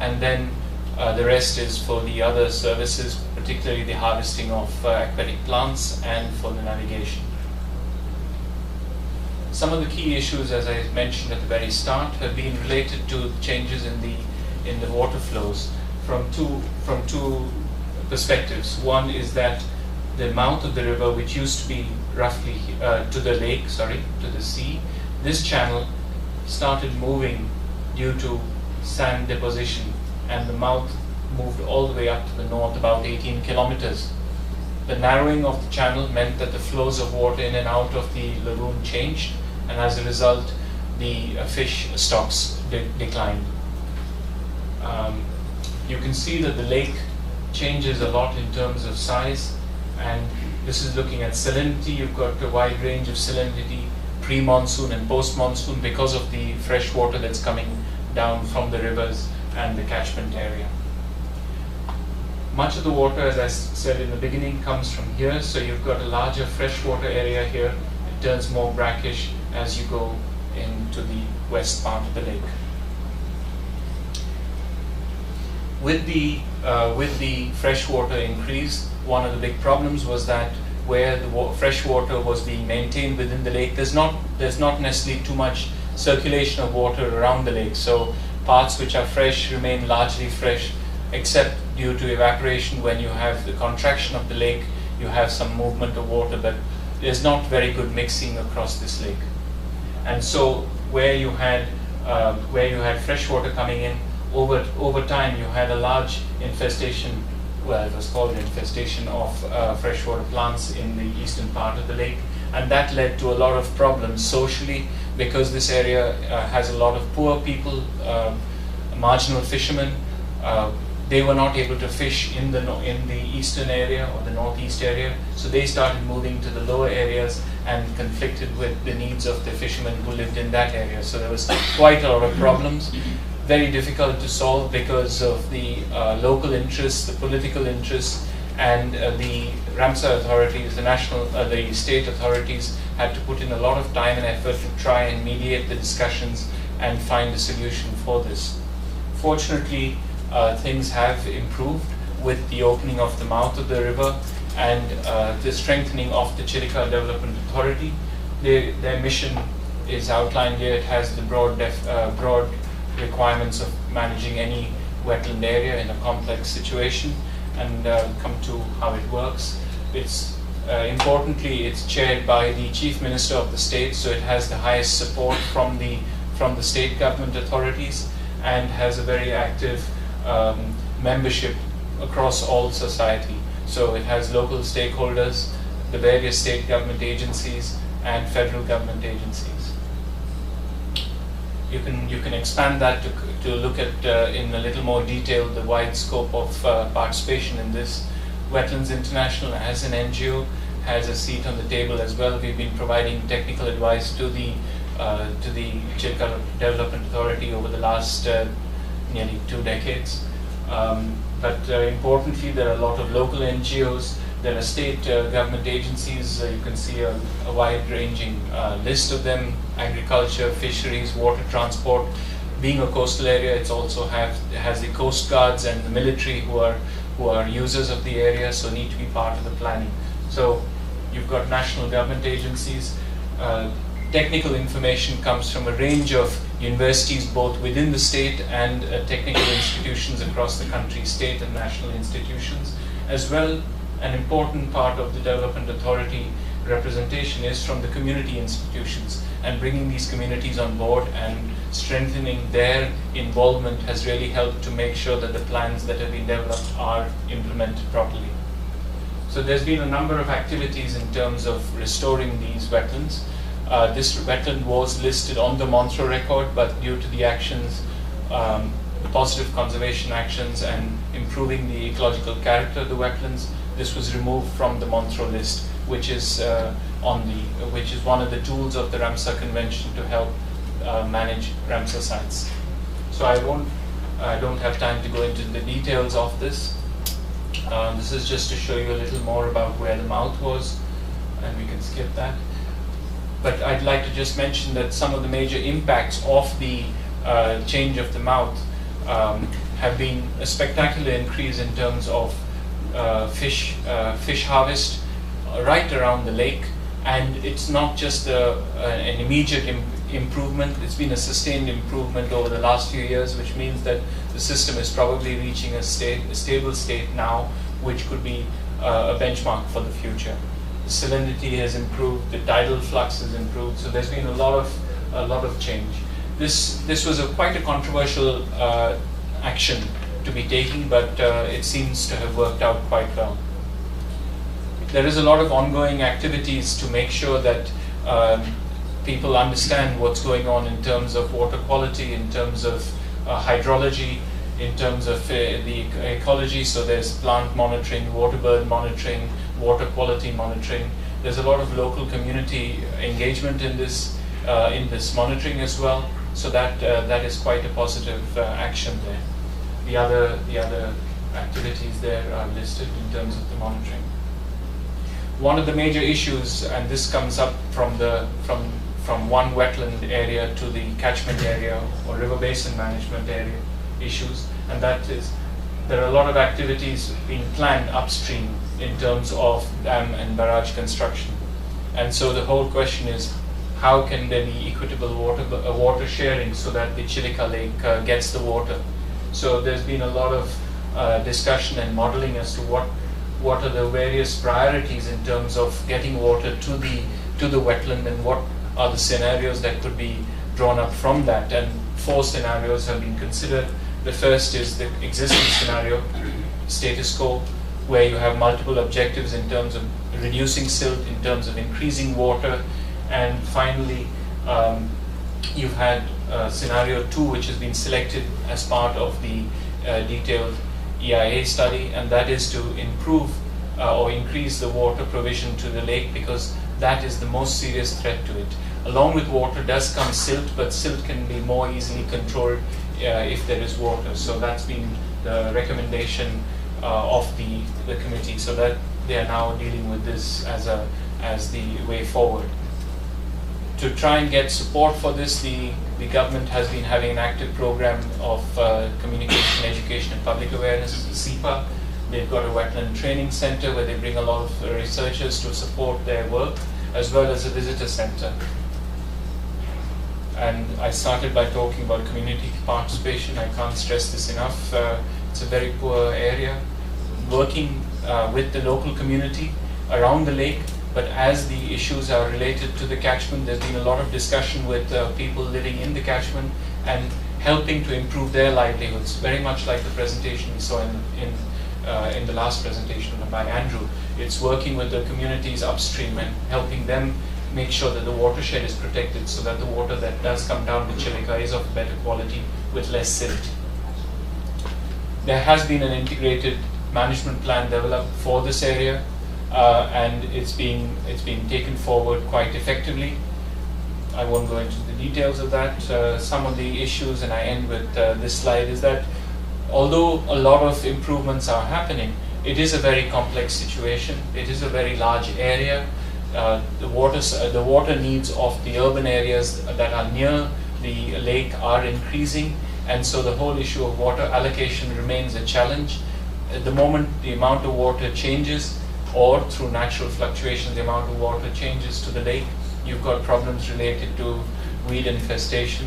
and then the rest is for the other services, particularly the harvesting of aquatic plants and for the navigation. Some of the key issues, as I mentioned at the very start, have been related to changes in the water flows from two perspectives. One is that the mouth of the river, which used to be roughly to the sea, this channel started moving due to sand deposition, and the mouth moved all the way up to the north, about 18 kilometers. The narrowing of the channel meant that the flows of water in and out of the lagoon changed, and as a result, the fish stocks declined. You can see that the lake changes a lot in terms of size, and this is looking at salinity. You've got a wide range of salinity, pre-monsoon and post-monsoon, because of the fresh water that's coming down from the rivers and the catchment area. Much of the water, as I said in the beginning, comes from here, so you've got a larger freshwater area here. It turns more brackish as you go into the west part of the lake. With the freshwater increase, one of the big problems was that where the fresh water was being maintained within the lake, there's not necessarily too much circulation of water around the lake. So parts which are fresh remain largely fresh, except due to evaporation. When you have the contraction of the lake, you have some movement of water, but there's not very good mixing across this lake. And so where you had fresh water coming in, over time you had a large infestation, well, it was called an infestation of freshwater plants in the eastern part of the lake, and that led to a lot of problems socially, because this area has a lot of poor people, marginal fishermen. They were not able to fish in the eastern area or the northeast area, so they started moving to the lower areas and conflicted with the needs of the fishermen who lived in that area. So there was quite a lot of problems. Very difficult to solve because of the local interests, the political interests, and the Ramsar authorities, the state authorities had to put in a lot of time and effort to try and mediate the discussions and find a solution for this. Fortunately, things have improved with the opening of the mouth of the river and the strengthening of the Chilika Development Authority. Their mission is outlined here. It has the broad requirements of managing any wetland area in a complex situation, and come to how it works. It's importantly, it's chaired by the Chief Minister of the state, so it has the highest support from the state government authorities, and has a very active membership across all society. So it has local stakeholders, the various state government agencies, and federal government agencies. You can expand that to look at in a little more detail the wide scope of participation in this. Wetlands International, as an NGO, has a seat on the table as well. We've been providing technical advice to the Chilika Development Authority over the last nearly 2 decades. But importantly, there are a lot of local NGOs. There are state government agencies. You can see a wide-ranging list of them: agriculture, fisheries, water transport. Being a coastal area, it also has the coast guards and the military who are users of the area, so need to be part of the planning. So you've got national government agencies. Technical information comes from a range of universities, both within the state and technical institutions across the country, state and national institutions. As well, an important part of the Development Authority representation is from the community institutions, and bringing these communities on board and strengthening their involvement has really helped to make sure that the plans that have been developed are implemented properly. So there's been a number of activities in terms of restoring these wetlands. This wetland was listed on the Montreux record, but due to the actions, the positive conservation actions and improving the ecological character of the wetlands, this was removed from the Montreux list, which is one of the tools of the Ramsar Convention to help manage Ramsar sites. So I don't have time to go into the details of this. This is just to show you a little more about where the mouth was, and we can skip that. But I'd like to just mention that some of the major impacts of the change of the mouth have been a spectacular increase in terms of fish harvest right around the lake, and it's not just an immediate improvement, it's been a sustained improvement over the last few years, which means that the system is probably reaching a stable state now, which could be a benchmark for the future. The salinity has improved, the tidal flux has improved, so there's been a lot of change. This was quite a controversial action to be taken, but it seems to have worked out quite well. There is a lot of ongoing activities to make sure that people understand what's going on in terms of water quality, in terms of hydrology, in terms of the ecology. So there's plant monitoring, water bird monitoring, water quality monitoring. There's a lot of local community engagement in this monitoring as well. So that is quite a positive action there. The other activities there are listed in terms of the monitoring. One of the major issues, and this comes up from one wetland area to the catchment area or river basin management area issues, and that is there are a lot of activities being planned upstream in terms of dam and barrage construction. And so the whole question is, how can there be equitable water sharing so that the Chilika Lake gets the water? So there's been a lot of discussion and modeling as to what are the various priorities in terms of getting water to the wetland, and what are the scenarios that could be drawn up from that. And 4 scenarios have been considered. The first is the existing scenario, status quo, where you have multiple objectives in terms of reducing silt, in terms of increasing water, and finally you've had scenario 2, which has been selected as part of the detailed EIA study, and that is to improve or increase the water provision to the lake, because that is the most serious threat to it. Along with water does come silt, but silt can be more easily controlled if there is water. So that's been the recommendation of the committee, so that they are now dealing with this as the way forward. To try and get support for this, the government has been having an active program of communication, education and public awareness, SEPA. They've got a wetland training center where they bring a lot of researchers to support their work, as well as a visitor center. And I started by talking about community participation. I can't stress this enough. It's a very poor area. Working with the local community around the lake, but as the issues are related to the catchment, there's been a lot of discussion with people living in the catchment and helping to improve their livelihoods, very much like the presentation we saw in the last presentation by Andrew. It's working with the communities upstream and helping them make sure that the watershed is protected, so that the water that does come down to Chilika is of better quality with less silt. There has been an integrated management plan developed for this area, and it's being taken forward quite effectively. I won't go into the details of that. Some of the issues, and I end with this slide, is that although a lot of improvements are happening, it is a very complex situation. It is a very large area. The water needs of the urban areas that are near the lake are increasing, and so the whole issue of water allocation remains a challenge. At the moment, the amount of water changes, or through natural fluctuations, the amount of water changes to the lake. You've got problems related to weed infestation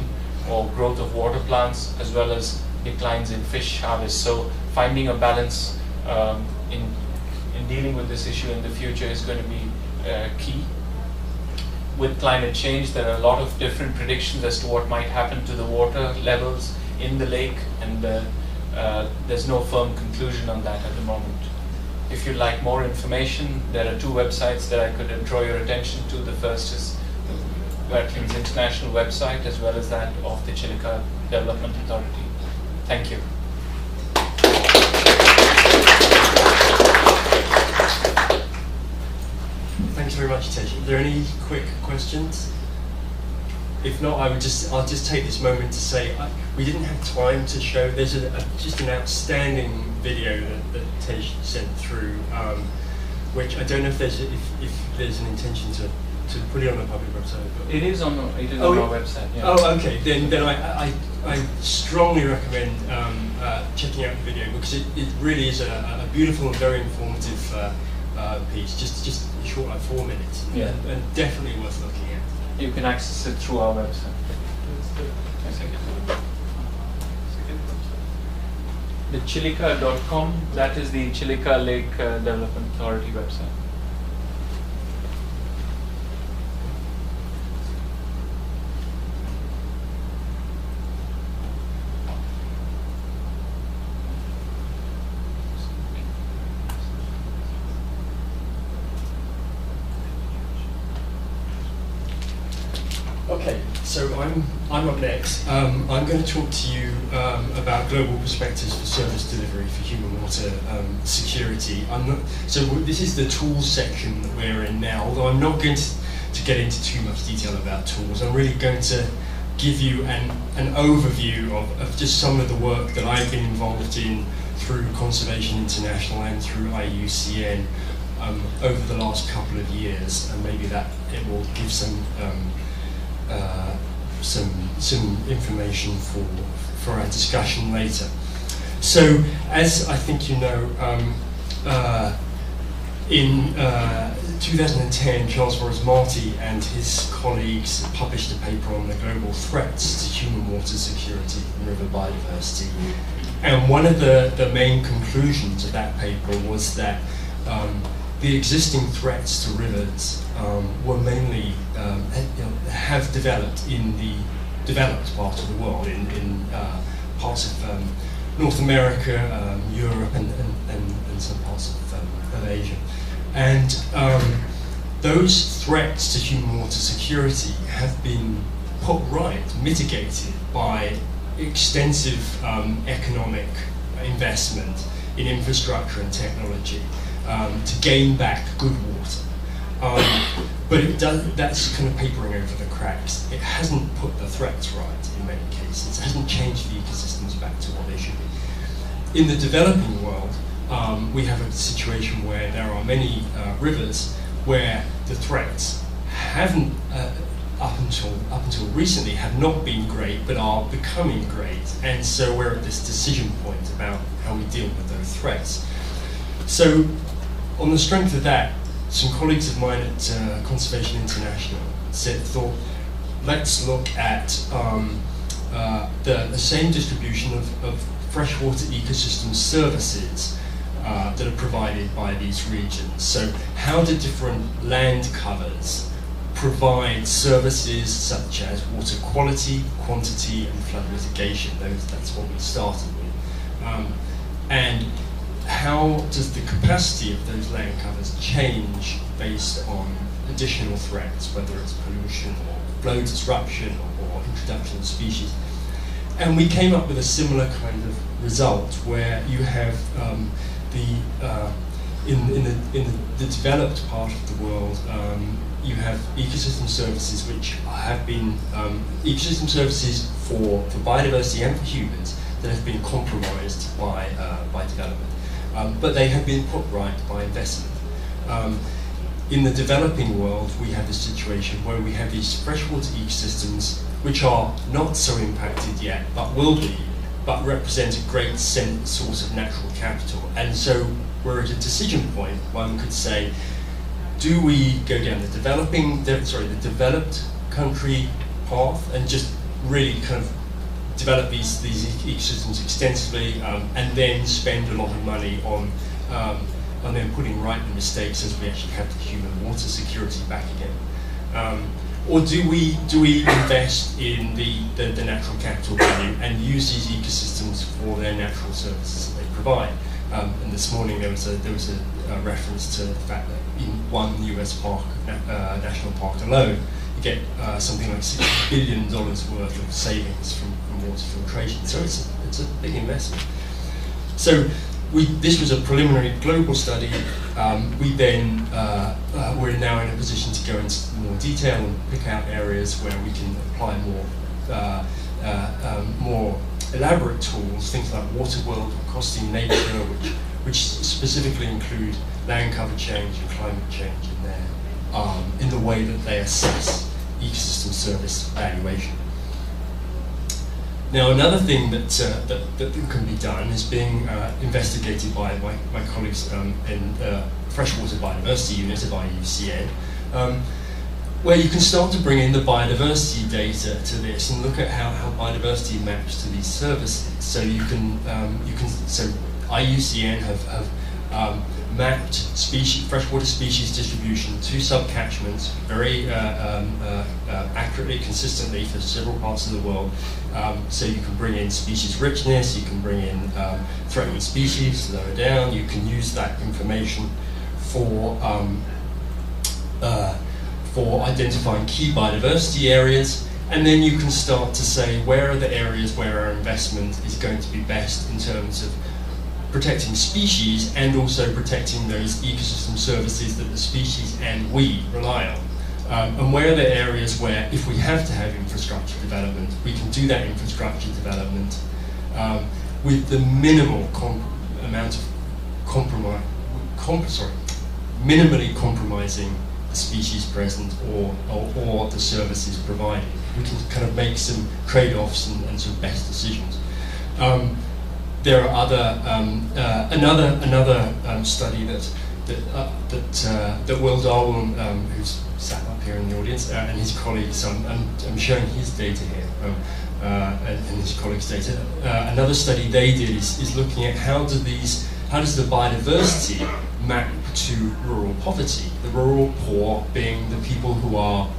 or growth of water plants, as well as declines in fish harvest. So finding a balance in dealing with this issue in the future is going to be key. With climate change, there are a lot of different predictions as to what might happen to the water levels in the lake, and there's no firm conclusion on that at the moment. If you'd like more information, there are 2 websites that I could draw your attention to. The first is the Wetlands International website, as well as that of the Chilika Development Authority. Thank you. Thanks very much, Tej. Are there any quick questions? If not, I'll just take this moment to say we didn't have time to show. There's just an outstanding video that Tej sent through, which I don't know if there's an intention to to put it on the public website? But It is on our website. Yeah. Oh, okay. Then I strongly recommend checking out the video, because it really is a beautiful and very informative piece. Just short, like 4 minutes. Yeah. And definitely worth looking at. You can access it through our website. The Chilika.com, that is the Chilika Lake Development Authority website. Okay, so I'm up next. I'm going to talk to you about global perspectives for service delivery for human water security. So this is the tools section that we're in now, although I'm not going to get into too much detail about tools. I'm really going to give you an overview of just some of the work that I've been involved in through Conservation International and through IUCN over the last couple of years, and maybe that it will give some information for our discussion later. So, as I think you know, in 2010, Charles Maurice-Marty and his colleagues published a paper on the global threats to human water security and river biodiversity. And one of the main conclusions of that paper was that the existing threats to rivers were mainly have developed in the developed part of the world, in parts of North America, Europe, and some parts of Asia. And those threats to human water security have been put right, mitigated by extensive economic investment in infrastructure and technology to gain back good water. But that's kind of papering over the cracks. It hasn't put the threats right in many cases. It hasn't changed the ecosystems back to what they should be. In the developing world, we have a situation where there are many rivers where the threats haven't, up until recently, have not been great, but are becoming great. And so we're at this decision point about how we deal with those threats. So, on the strength of that, some colleagues of mine at Conservation International thought, let's look at the same distribution of freshwater ecosystem services that are provided by these regions. So how do different land covers provide services such as water quality, quantity, and flood mitigation? That's what we started with. And how does the capacity of those land covers change based on additional threats, whether it's pollution or flow disruption or introduction of species? And we came up with a similar kind of result where you have in the developed part of the world, you have ecosystem services which have been ecosystem services for biodiversity and for humans that have been compromised by development. But they have been put right by investment. In the developing world, we have this situation where we have these freshwater ecosystems which are not so impacted yet, but will be, but represent a great source of natural capital. And so we're at a decision point. One could say, do we go down the developed country path and just really kind of develop these ecosystems extensively, and then spend a lot of money on then putting right the mistakes as we actually have the human water security back again? Or do we invest in the natural capital value and use these ecosystems for their natural services that they provide? And this morning there was a reference to the fact that in one US park, national park alone, you get something like $6 billion worth of savings from water filtration. So it's a big investment. So this was a preliminary global study. We then we're now in a position to go into more detail and pick out areas where we can apply more elaborate tools, things like water world or costing nature, which specifically include land cover change and climate change in there. in the way that they assess ecosystem service valuation. Now, another thing that can be done is being investigated by my colleagues in Freshwater Biodiversity Unit of IUCN, where you can start to bring in the biodiversity data to this and look at how biodiversity maps to these services. So so IUCN have mapped freshwater species distribution to subcatchments very accurately, consistently for several parts of the world. So you can bring in species richness, you can bring in threatened species lower down. You can use that information for identifying key biodiversity areas, and then you can start to say where are the areas where our investment is going to be best in terms of protecting species and also protecting those ecosystem services that the species and we rely on. And where are the areas where, if we have to have infrastructure development, we can do that infrastructure development with the minimal amount of minimally compromising the species present or the services provided. We can kind of make some trade-offs and some best decisions. There are other another study that Will Darwin, who's sat up here in the audience, and his colleagues. I'm showing his data here, and his colleagues' data. Another study they did is looking at how does the biodiversity map to rural poverty. The rural poor being the people who are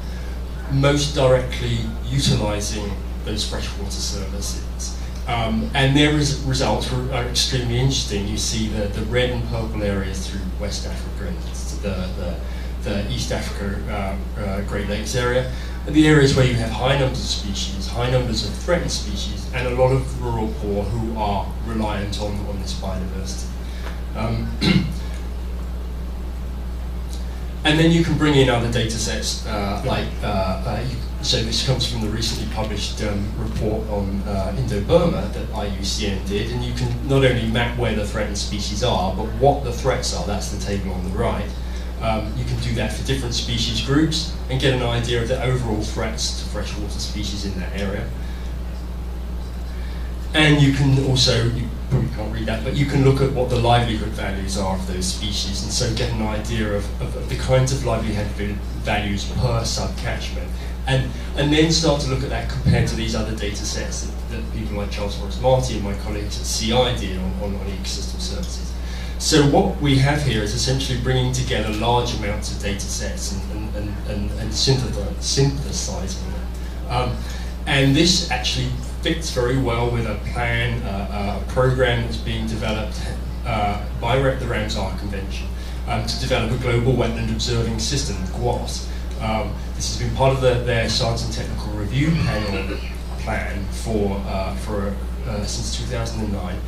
most directly utilising those freshwater services. And their results are extremely interesting. You see the red and purple areas through West Africa and the East Africa Great Lakes area, and the areas where you have high numbers of species, high numbers of threatened species, and a lot of rural poor who are reliant on this biodiversity. And then you can bring in other data sets, so this comes from the recently published report on Indo-Burma that IUCN did, and you can not only map where the threatened species are, but what the threats are. That's the table on the right. You can do that for different species groups and get an idea of the overall threats to freshwater species in that area. And you can also, you probably can't read that, but you can look at what the livelihood values are of those species, and so get an idea of the kinds of livelihood values per subcatchment. And then start to look at that compared to these other data sets that people like Charles Forrest Marty and my colleagues at CI did on ecosystem services. So what we have here is essentially bringing together large amounts of data sets and synthesizing them. And this actually fits very well with a plan, a program that's being developed by the Ramsar Convention to develop a global wetland observing system, GWOS. This has been part of their science and technical review panel plan since 2009,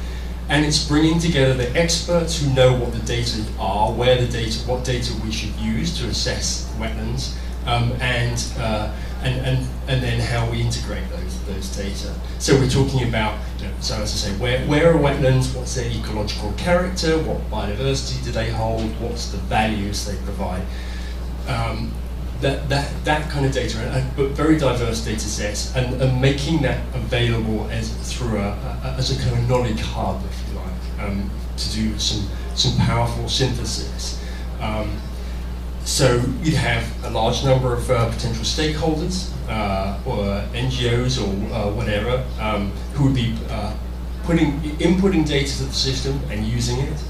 and it's bringing together the experts who know what the data are, what data we should use to assess wetlands, and then how we integrate those data. So we're talking about, so as I say, where are wetlands? What's their ecological character? What biodiversity do they hold? What's the values they provide? That kind of data, but very diverse data sets, and making that available as a kind of knowledge hub, if you like, to do some powerful synthesis. So you'd have a large number of potential stakeholders, or NGOs or whatever, who would be inputting data to the system and using it.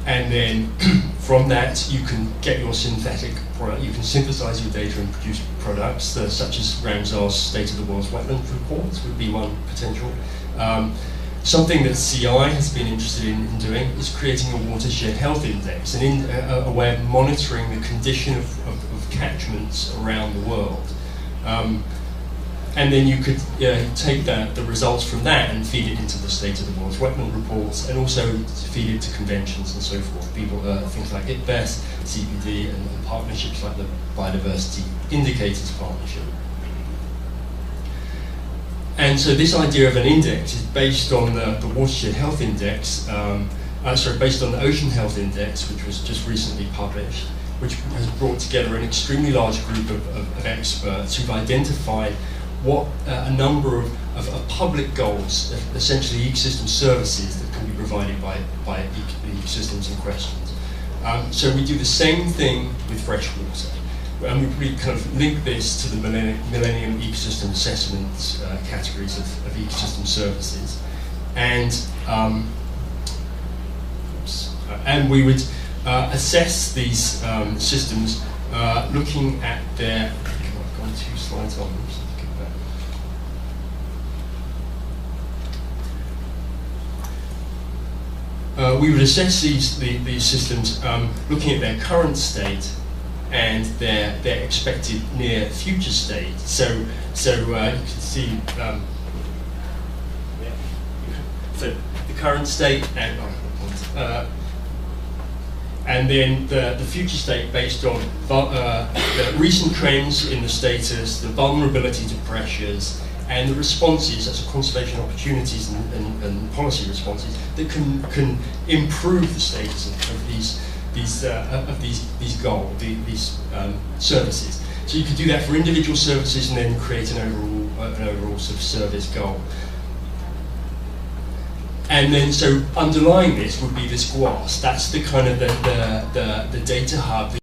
And then from that, you can get your synthetic product, you can synthesize your data and produce products, such as Ramsar's State of the World's Wetland reports would be one potential. Something that CI has been interested in doing is creating a watershed health index, a way of monitoring the condition of catchments around the world. And then you could take the results from that and feed it into the State of the World's Wetland reports, and also feed it to conventions and so forth. People, things like IPBES, CPD, and partnerships like the Biodiversity Indicators Partnership. And so this idea of an index is based on the Watershed Health Index, based on the Ocean Health Index, which was just recently published. which has brought together an extremely large group of experts who've identified what a number of public goals, essentially ecosystem services that can be provided by the ecosystems in question. So we do the same thing with freshwater. And we kind of link this to the Millennium Ecosystem Assessment categories of ecosystem services. And we would assess these systems looking at their, I've gone 2 slides on, we would assess these systems looking at their current state and their expected near future state. So you can see so the current state and then the future state based on the recent trends in the status, the vulnerability to pressures, and the responses, that's conservation opportunities and policy responses that can improve the status of these services. So you could do that for individual services and then create an overall sort of service goal. And then, so underlying this would be this GWAS. That's the kind of the data hub.